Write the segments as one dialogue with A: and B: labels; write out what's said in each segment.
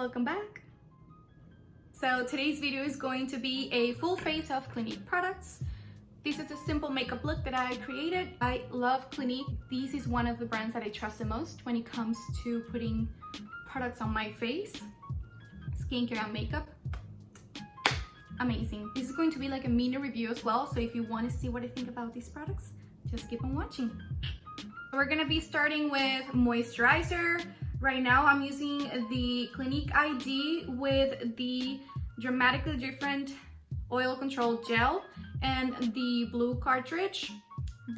A: welcome back. So today's video is going to be a full face of Clinique products. This is a simple makeup look that I created. I love Clinique. This is one of the brands that I trust the most when it comes to putting products on my face. Skincare and makeup. Amazing. This is going to be like a mini review as well, so if you want to see what I think about these products, just keep on watching. We're gonna be starting with moisturizer. Right now I'm using the Clinique ID with the Dramatically Different Oil Control Gel and the blue cartridge.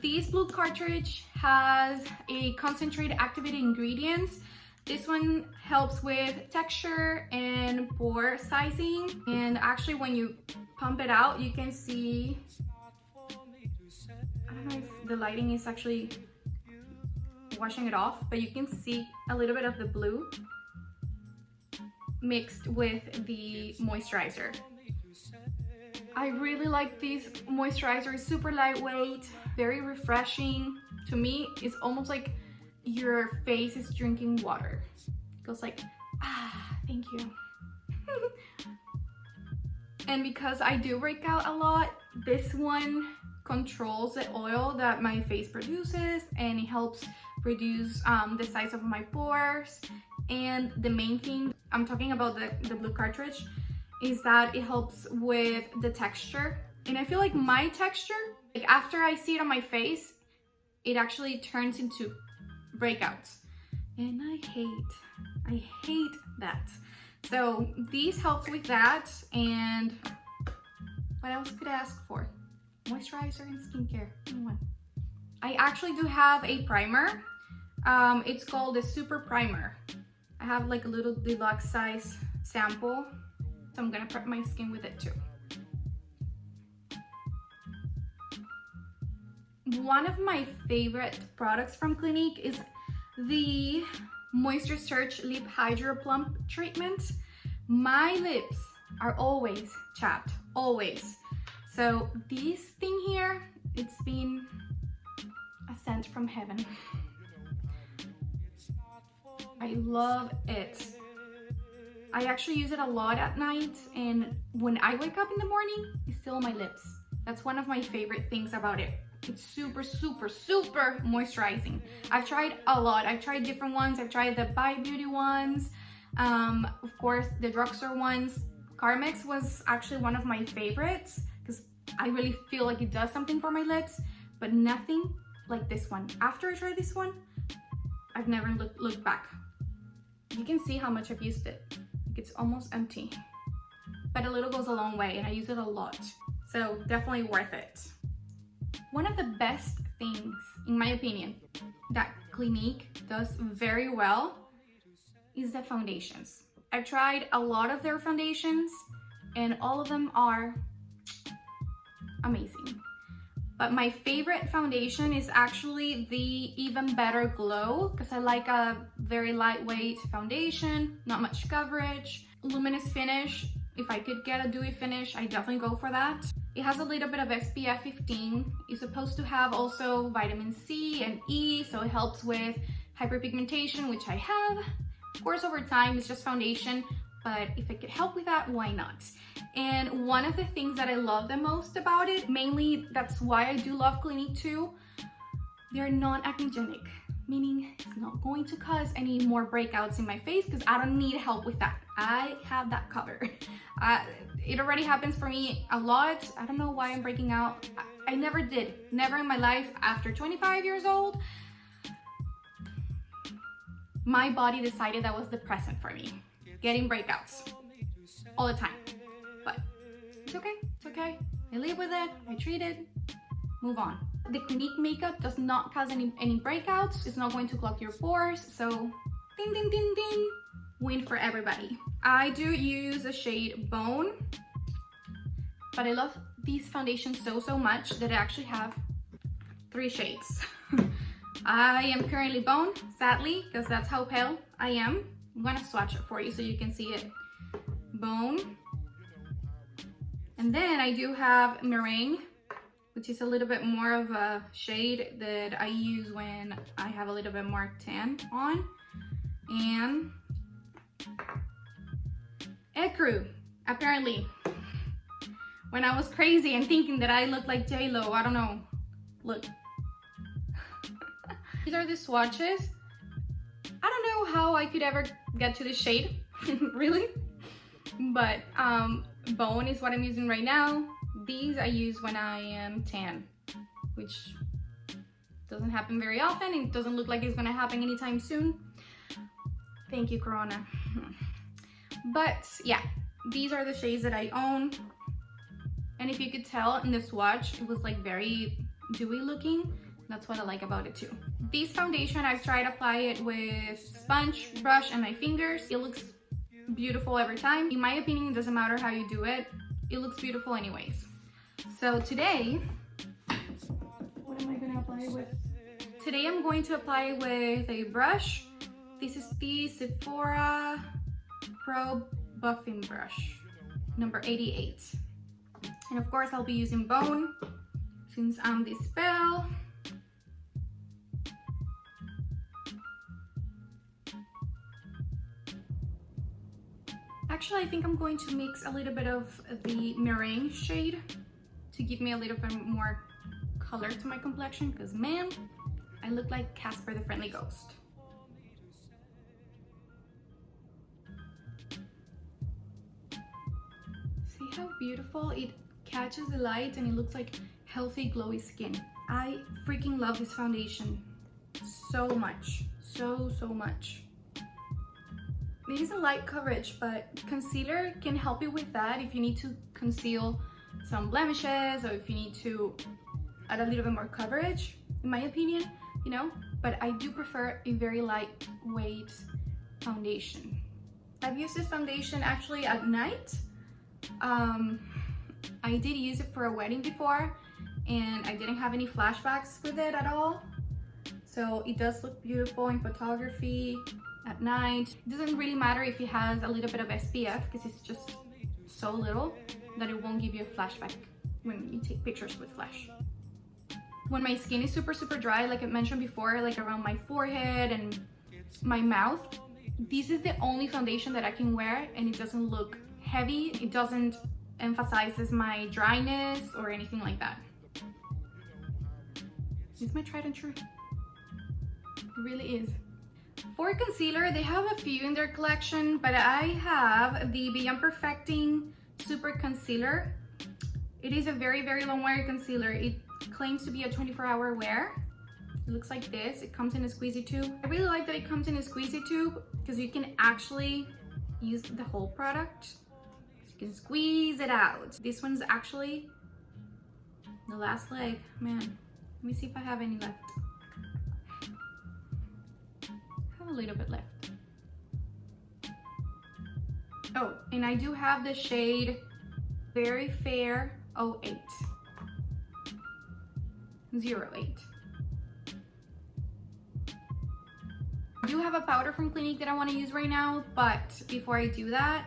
A: This blue cartridge has a concentrated activated ingredients. This one helps with texture and pore sizing, and actually when you pump it out you can see, I don't know if the lighting is actually washing it off, but you can see a little bit of the blue mixed with the moisturizer. I really like this moisturizer. It's super lightweight, very refreshing. To me, it's almost like your face is drinking water. It goes like, ah, thank you. And because I do break out a lot, this one controls the oil that my face produces, and it helps reduce the size of my pores. And the main thing I'm talking about, the blue cartridge, is that it helps with the texture. And I feel like my texture, like after I see it on my face, it actually turns into breakouts, and I hate that. So these helps with that. And what else could I ask for? Moisturizer and skincare in one. I actually do have a primer. It's called the Superprimer. I have like a little deluxe size sample, so I'm gonna prep my skin with it too. One of my favorite products from Clinique is the Moisture Search Lip Hydro Plump treatment. My lips are always chapped, always. So this thing here, it's been a scent from heaven. I love it. I actually use it a lot at night, and when I wake up in the morning, it's still on my lips. That's one of my favorite things about it. It's super, super, super moisturizing. I've tried a lot. I've tried different ones. I've tried the By Beauty ones, of course, the drugstore ones. Carmex was actually one of my favorites because I really feel like it does something for my lips, but nothing like this one. After I tried this one, I've never looked back. You can see how much I've used it. It's almost empty, but a little goes a long way, and I use it a lot. So definitely worth it. One of the best things, in my opinion, that Clinique does very well is the foundations. I've tried a lot of their foundations, and all of them are amazing. But my favorite foundation is actually the Even Better Glow, because I like a very lightweight foundation, not much coverage, luminous finish. If I could get a dewy finish, I definitely go for that. It has a little bit of SPF 15. It's supposed to have also vitamin C and E, so it helps with hyperpigmentation, which I have. Of course, over time, it's just foundation, but if it could help with that, why not? And one of the things that I love the most about it, mainly that's why I do love Clinique too, they're non-acnegenic, meaning it's not going to cause any more breakouts in my face because I don't need help with that. I have that covered. It already happens for me a lot. I don't know why I'm breaking out. I never did, never in my life. After 25 years old, my body decided that was the present for me, getting breakouts all the time. But it's okay, it's okay. I live with it, I treat it, move on. The Clinique makeup does not cause any breakouts. It's not going to clog your pores, so ding, ding, ding, ding. Win for everybody. I do use the shade Bone, but I love these foundations so much that I actually have 3 shades. I am currently Bone, sadly, because that's how pale I am. I'm gonna swatch it for you so you can see it. Bone. And then I do have Meringue, which is a little bit more of a shade that I use when I have a little bit more tan on. And ECRU, apparently. When I was crazy and thinking that I looked like J-Lo, I don't know. Look. These are the swatches. I don't know how I could ever get to the shade, really. But Bone is what I'm using right now. These I use when I am tan, which doesn't happen very often. It doesn't look like it's gonna happen anytime soon. Thank you, Corona. But yeah, these are the shades that I own. And if you could tell in the swatch, it was like very dewy looking. That's what I like about it too. This foundation, I've tried to apply it with sponge, brush, and my fingers. It looks beautiful every time. In my opinion, it doesn't matter how you do it. It looks beautiful anyways. So today, what am I gonna apply with? Today I'm going to apply with a brush. This is the SEPHORA Pro Buffing Brush, number 88. And of course, I'll be using Bone since I'm this pale. Actually, I think I'm going to mix a little bit of the Meringue shade to give me a little bit more color to my complexion, because man, I look like Casper the Friendly Ghost. See how beautiful it catches the light and it looks like healthy, glowy skin. I freaking love this foundation so much, so much. It is a light coverage, but concealer can help you with that if you need to conceal some blemishes or if you need to add a little bit more coverage, in my opinion, you know, but I do prefer a very lightweight foundation. I've used this foundation actually at night. I did use it for a wedding before and I didn't have any flashbacks with it at all. So it does look beautiful in photography at night. It doesn't really matter if it has a little bit of SPF because it's just so little that it won't give you a flashback when you take pictures with flash. When my skin is super dry, like I mentioned before, like around my forehead and my mouth, this is the only foundation that I can wear and it doesn't look heavy. It doesn't emphasize my dryness or anything like that. It's my tried and true. It really is. For concealer, they have a few in their collection, but I have the Beyond Perfecting Super Concealer. It is a very long wear concealer. It claims to be a 24-hour wear. It looks like this. It comes in a squeezy tube. I really like that it comes in a squeezy tube because you can actually use the whole product. You can squeeze it out. This one's actually the last leg. Man, let me see if I have any left. A little bit left. Oh, and I do have the shade Very Fair 08. 08. I do have a powder from Clinique that I want to use right now, but before I do that,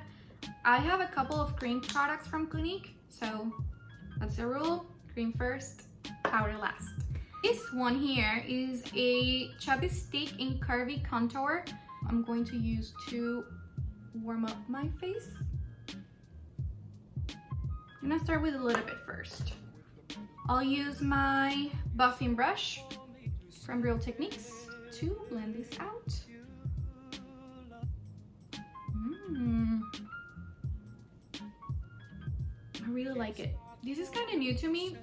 A: I have a couple of cream products from Clinique. So that's the rule. Cream first, powder last. This one here is a Chubby Stick in Curvy Contour. I'm going to use to warm up my face. I'm gonna start with a little bit first. I'll use my buffing brush from Real Techniques to blend this out. I really like it. This is kind of new to me.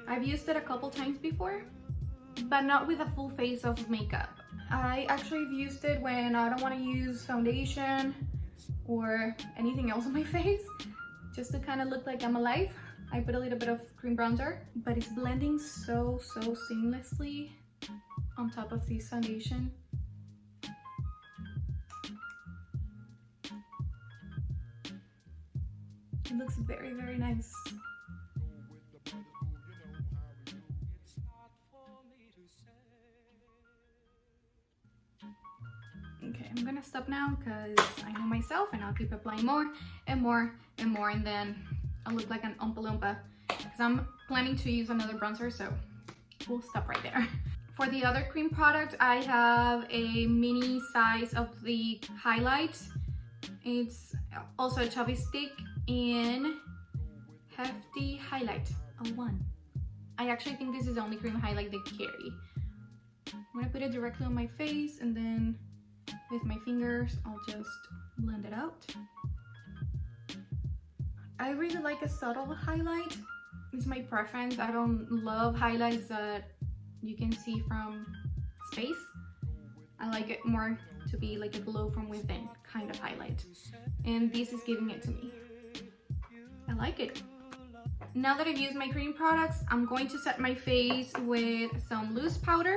A: I've used it a couple times before, but not with a full face of makeup. I actually have used it when I don't want to use foundation or anything else on my face, just to kind of look like I'm alive. I put a little bit of cream bronzer, but it's blending so seamlessly on top of this foundation. It looks very nice. Okay, I'm gonna stop now because I know myself and I'll keep applying more and more and more, and then I'll look like an Oompa Loompa because I'm planning to use another bronzer, so we'll stop right there. For the other cream product, I have a mini size of the highlight It's also a Chubby stick in Hefty Highlight 01. I actually think this is the only cream highlight they carry. I'm gonna put it directly on my face, and then with my fingers I'll just blend it out. I really like a subtle highlight. It's my preference. I don't love highlights that you can see from space. I like it more to be like a glow from within kind of highlight, and this is giving it to me. I like it. Now that I've used my cream products, I'm going to set my face with some loose powder.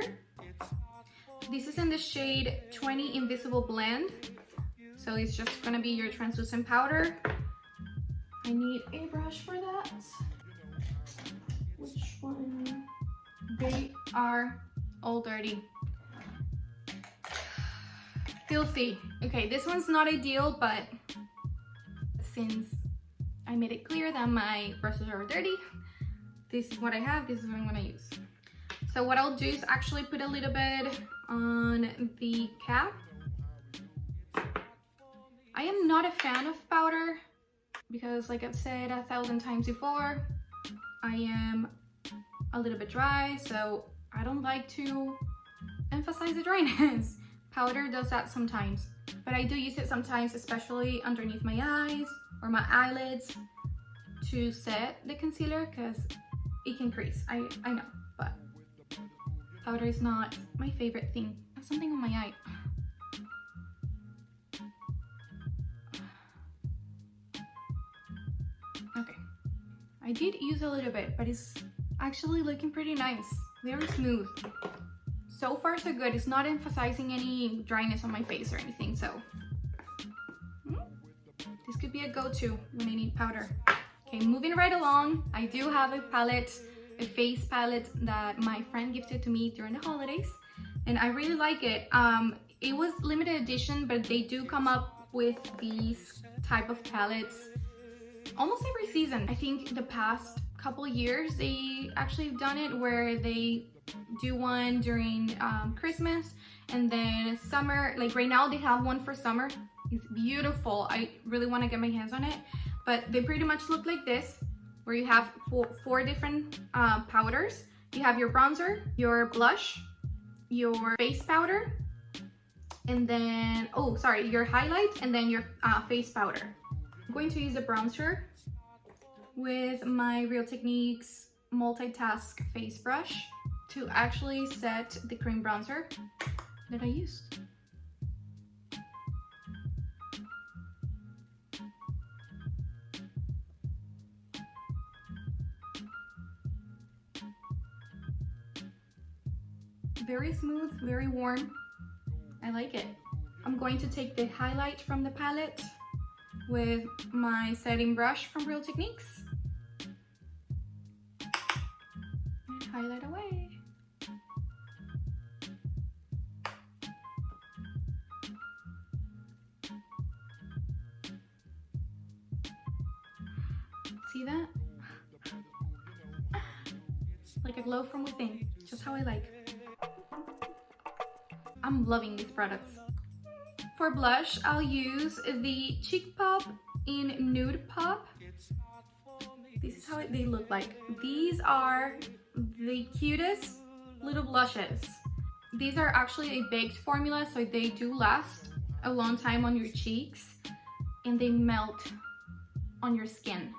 A: This is in the shade 20 Invisible Blend, so it's just gonna be your translucent powder. I need a brush for that. Which one? They are all dirty. Filthy. Okay, this one's not ideal, but since I made it clear that my brushes are dirty, this is what I have, this is what I'm gonna use. So what I'll do is actually put a little bit on the cap. I am not a fan of powder because, like I've said 1,000 times before, I am a little bit dry, so I don't like to emphasize the dryness. Powder does that sometimes, but I do use it sometimes, especially underneath my eyes or my eyelids, to set the concealer because it can crease. I know, but powder is not my favorite thing. I have something on my eye. Okay, I did use a little bit, but it's actually looking pretty nice. Very smooth. So far so good. It's not emphasizing any dryness on my face or anything, so this could be a go-to when I need powder. Okay, moving right along, I do have a palette, a face palette that my friend gifted to me during the holidays, and I really like it. It was limited edition, but they do come up with these type of palettes almost every season. I think the past couple years they actually have done it where they do one during Christmas, and then summer. Like right now they have one for summer. It's beautiful. I really want to get my hands on it, but they pretty much look like this, where you have four different powders. You have your bronzer, your blush, your face powder, and then your highlight, and then your face powder. I'm going to use the bronzer with my Real Techniques Multitask face brush to actually set the cream bronzer that I used. Very smooth, very warm. I like it. I'm going to take the highlight from the palette with my setting brush from Real Techniques and highlight away. See that? Like a glow from within, just how I like. I'm loving these products. For blush, I'll use the Cheek Pop in Nude Pop. This is how they look like. These are the cutest little blushes. These are actually a baked formula, so they do last a long time on your cheeks, and they melt on your skin.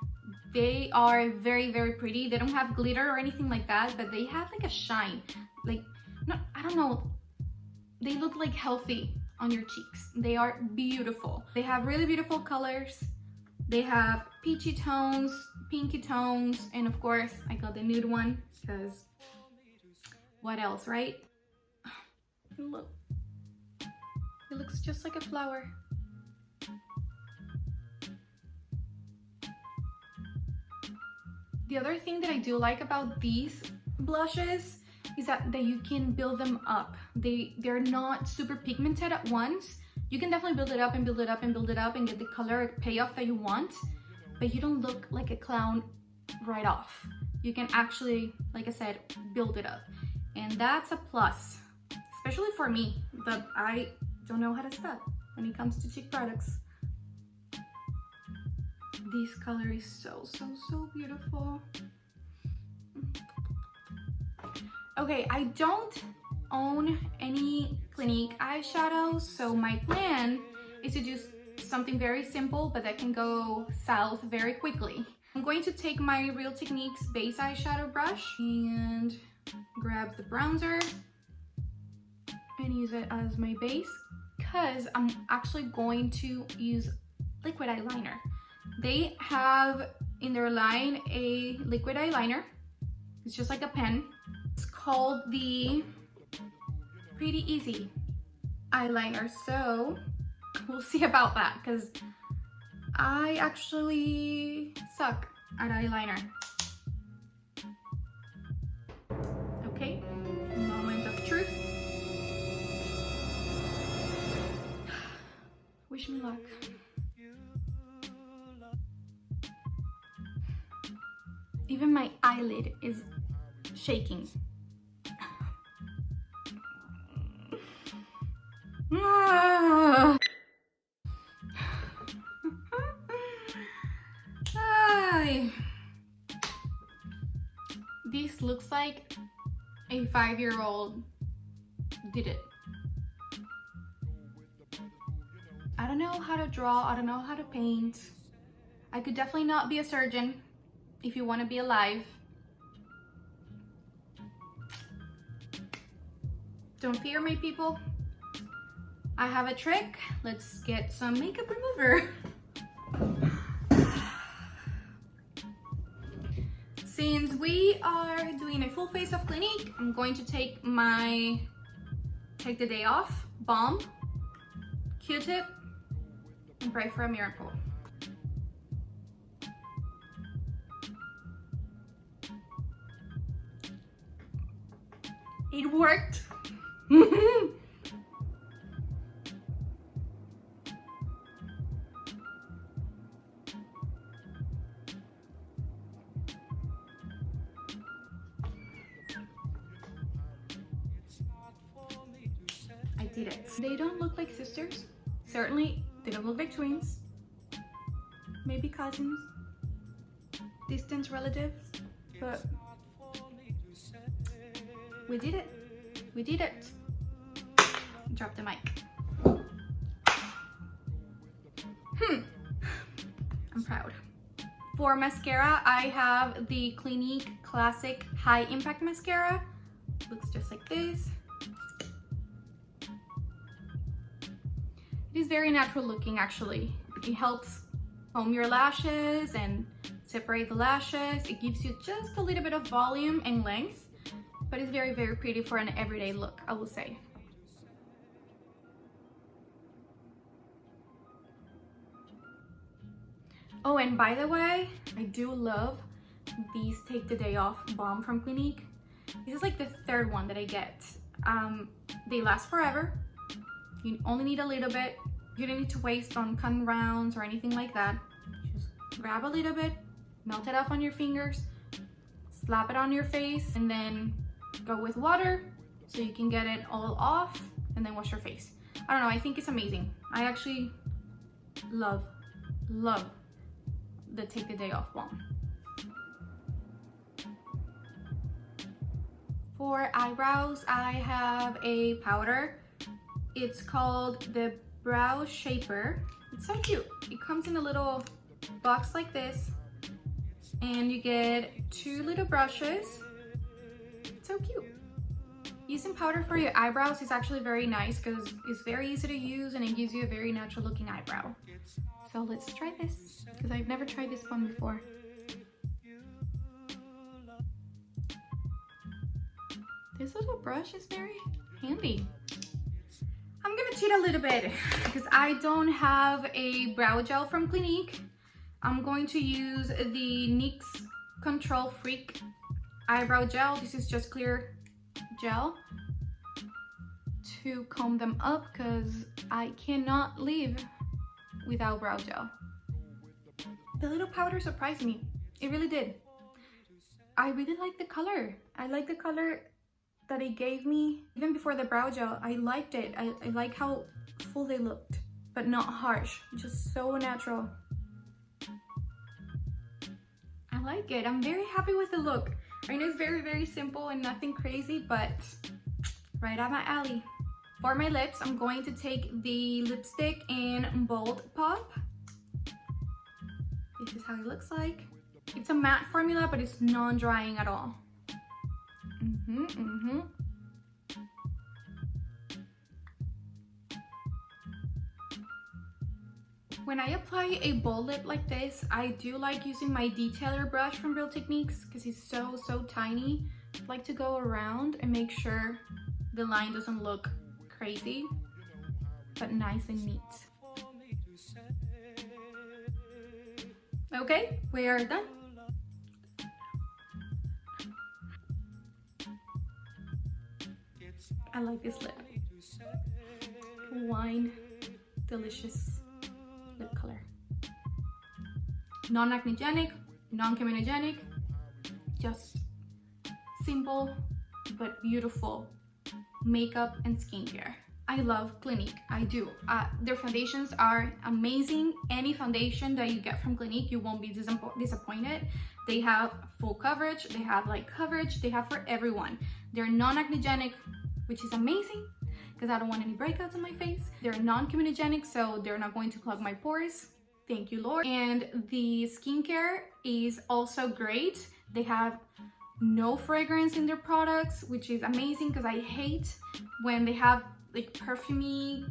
A: They are very, very pretty. They don't have glitter or anything like that, but they have like a shine. Like, no, I don't know. They look like healthy on your cheeks. They are beautiful. They have really beautiful colors. They have peachy tones, pinky tones, and of course, I got the nude one because what else, right? Look, it looks just like a flower. The other thing that I do like about these blushes is that you can build them up. They're not super pigmented at once. You can definitely build it up and build it up and build it up and get the color payoff that you want, but you don't look like a clown right off. You can actually, like I said, build it up, and that's a plus, especially for me that I don't know how to start when it comes to cheek products. This color is so beautiful. Okay, I don't own any Clinique eyeshadows, so my plan is to do something very simple but that can go south very quickly. I'm going to take my Real Techniques base eyeshadow brush and grab the bronzer and use it as my base, because I'm actually going to use liquid eyeliner. They have in their line a liquid eyeliner. It's just like a pen. It's called the Pretty Easy eyeliner, so we'll see about that, because I actually suck at eyeliner. Okay, moment of truth. Wish me luck. Even my eyelid is shaking. This looks like a 5-year-old did it. I don't know how to draw, I don't know how to paint. I could definitely not be a surgeon if you want to be alive. Don't fear me, people. I have a trick. Let's get some makeup remover. Since we are doing a full face of Clinique, I'm going to take my Take the Day Off balm, Q-tip, and pray for a miracle. It worked. I did it. They don't look like sisters. Certainly, they don't look like twins. Maybe cousins, distant relatives, but we did it. We did it. Drop the mic. I'm proud. For mascara, I have the Clinique Classic High Impact Mascara. Looks just like this. It is very natural looking, actually. It helps comb your lashes and separate the lashes. It gives you just a little bit of volume and length, but it's very pretty for an everyday look, I will say. Oh, and by the way, I do love these Take the Day Off balm from Clinique. This is like the third one that I get. They last forever. You only need a little bit. You don't need to waste on cotton rounds or anything like that. Just grab a little bit, melt it off on your fingers, slap it on your face, and then go with water so you can get it all off, and then wash your face. I don't know, I think it's amazing. I actually love the Take the Day Off balm. For eyebrows, I have a powder. It's called the Brow Shaper. It's so cute. It comes in a little box like this, and you get 2 little brushes. It's so cute. Using powder for your eyebrows is actually very nice because it's very easy to use and it gives you a very natural looking eyebrow. So let's try this, because I've never tried this one before. This little brush is very handy. I'm gonna cheat a little bit because I don't have a brow gel from Clinique. I'm going to use the NYX Control Freak eyebrow gel. This is just clear gel to comb them up because I cannot live without brow gel. The little powder surprised me. It really did. I really like the color. I like the color that it gave me. Even before the brow gel, I liked it. I like how full they looked, but not harsh. Just so natural. I like it. I'm very happy with the look. I know it's very, very simple and nothing crazy, but right up my alley. For my lips, I'm going to take the lipstick in Bold Pop. This is how it looks like. It's a matte formula, but it's non-drying at all. When I apply a bold lip like this, I do like using my detailer brush from Real Techniques because it's so tiny. I like to go around and make sure the line doesn't look crazy, but nice and neat. Okay, we are done. I like this lip. Wine, delicious lip color. Non-acnegenic, non-comedogenic, just simple but beautiful makeup and skincare. I love Clinique, I do. Their foundations are amazing. Any foundation that you get from Clinique, you won't be disappointed. They have full coverage, they have light coverage, they have for everyone. They're non-acnegenic, which is amazing because I don't want any breakouts on my face. They're non-comedogenic, so they're not going to clog my pores. Thank you, Lord. And the skincare is also great. They have no fragrance in their products, which is amazing because I hate when they have like perfumey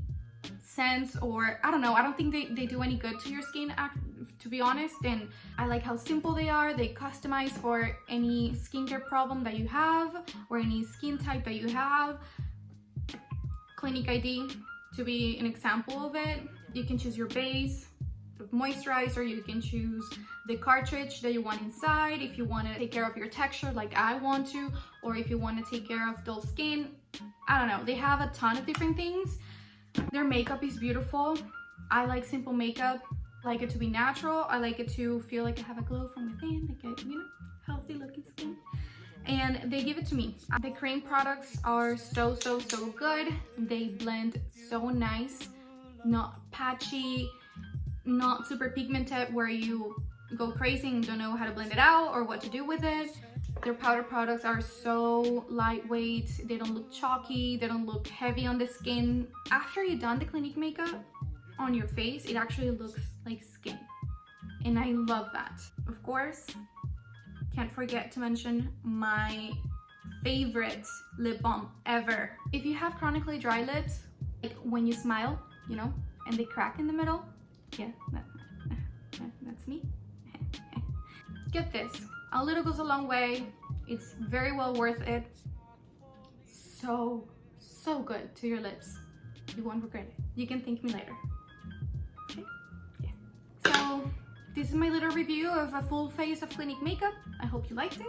A: scents, or I don't know, I don't think they do any good to your skin, to be honest. And I like how simple they are. They customize for any skincare problem that you have or any skin type that you have. Clinique ID, to be an example of it. You can choose your base of moisturizer, you can choose the cartridge that you want inside, if you want to take care of your texture like I want to, or if you want to take care of dull skin. I don't know, they have a ton of different things. Their makeup is beautiful. I like simple makeup. I like it to be natural. I like it to feel like I have a glow from within, like a, you know, healthy looking skin. And they give it to me. The cream products are so good. They blend so nice, not patchy, not super pigmented where you go crazy and don't know how to blend it out or what to do with it. Their powder products are so lightweight. They don't look chalky, they don't look heavy on the skin. After you've done the Clinique makeup on your face, it actually looks like skin, and I love that. Of course, can't forget to mention my favorite lip balm ever. If you have chronically dry lips, like when you smile, you know, and they crack in the middle, yeah, that's me. Get this, a little goes a long way. It's very well worth it. So good to your lips. You won't regret it. You can thank me later. Okay? Yeah. So this is my little review of a full face of Clinique makeup. I hope you liked it.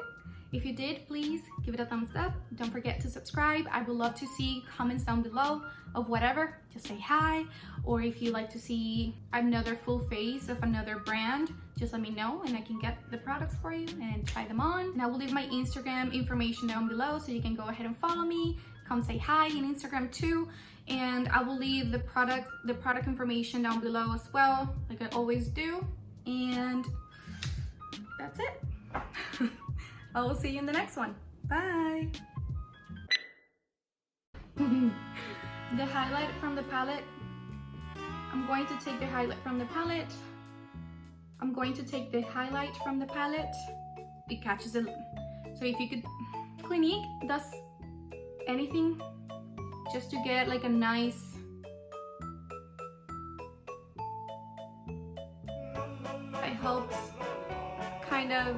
A: If you did, please give it a thumbs up. Don't forget to subscribe. I would love to see comments down below of whatever. Just say hi. Or if you like to see another full face of another brand, just let me know and I can get the products for you and try them on. And I will leave my Instagram information down below so you can go ahead and follow me. Come say hi in Instagram too. And I will leave the product information down below as well, like I always do. And that's it. I will see you in the next one. Bye. The highlight from the palette. I'm going to take the highlight from the palette. I'm going to take the highlight from the palette. It catches it. So if you could, Clinique does anything just to get like a nice, it helps kind of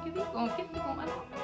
A: keep it going, I don't know.